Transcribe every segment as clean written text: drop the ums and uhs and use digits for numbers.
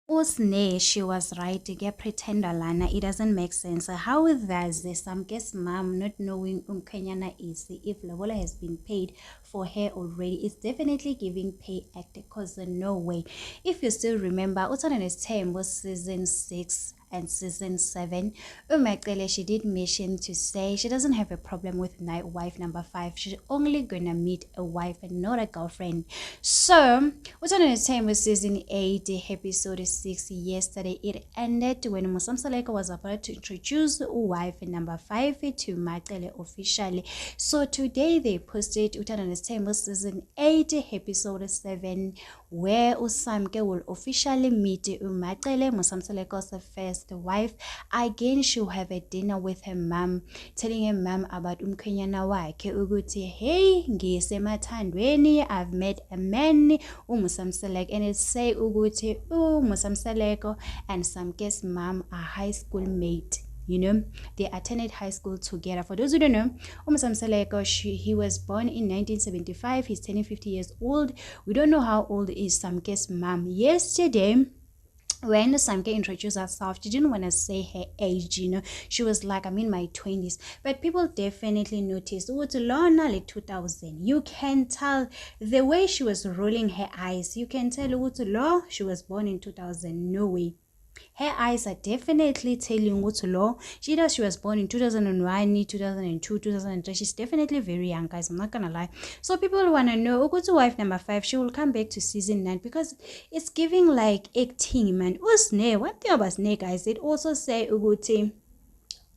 Usne, she was right to get pretender lana. It doesn't make sense. How does some guess mom not knowing Kenyana is if Lobola has been paid for her already? It's definitely giving pay act because no way. If you still remember, Utana's time was season 6 and season 7. Umakele, she did mention to say she doesn't have a problem with night wife number 5. She's only gonna meet a wife and not a girlfriend. So, what's on the time was season 8, episode 6 yesterday. It ended when Musam Saleka was about to introduce wife number 5 to Makele officially. So today they posted Utana's time was season 8, episode 7, where Usamke will officially meet Umakele, Musam Saleka's first wife. Again, she'll have a dinner with her mom, telling her mom about Umkenyana wakhe ukuthi hey ngisemathandweni, I've met a man uMusamseleko, and it say ukuthi uMusamseleko and Samke's mom are high school mate. You know, they attended high school together. For those who don't know, Samseleko, he was born in 1975. He's turning 50 years old. We don't know how old is Samke's mom. Yesterday, when Samke introduced herself, she didn't want to say her age, you know. She was like, I'm in my 20s. But people definitely noticed, Lorna 2000. You can tell the way she was rolling her eyes. You can tell, she was born in 2000. No way. Her eyes are definitely telling Wutulo. She was born in 2001, 2002, 2003. She's definitely very young, guys. I'm not gonna lie. So people want to know, Ugutu wife number 5, she will come back to season 9 because it's giving like acting, man. Usne, one thing about Snake, guys, it also say Uguti.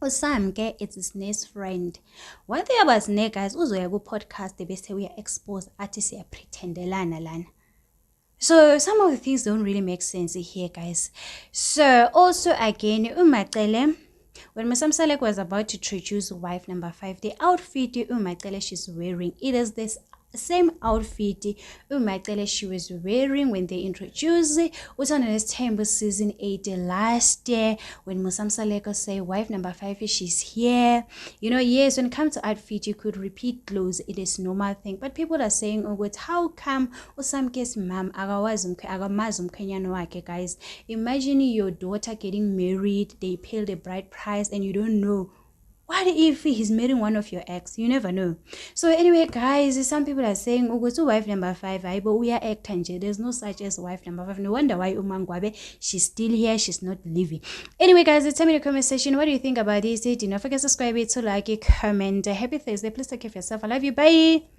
Usamke, it's Snake's friend. One thing about Snake, guys, uzoya ku podcast, they say we are exposed, artists are pretendelana lana. So some of the things don't really make sense here, guys. So also again, Umakele, when Musamselek was about to introduce wife number 5, the outfit Umakele she's wearing, it is this same outfit Umakele she was wearing when they introduced Utana's Temple season 8 last year when Musamseleko say wife number 5 she's here. You know, yes, when it comes to outfit you could repeat clothes, it is normal thing, but people are saying, oh, how come Usamke's mom agamazi umkhenyana wakhe? Guys, imagine your daughter getting married, they pay the bride price and you don't know. What if he's marrying one of your ex? You never know. So anyway, guys, some people are saying, oh, go to wife number 5, but we are acting. There's no such as wife number 5. No wonder why Umangwabe, she's still here. She's not leaving. Anyway, guys, tell me in the comment section, what do you think about this? Do not forget to subscribe, to like, comment. Happy Thursday. Please take care of yourself. I love you. Bye.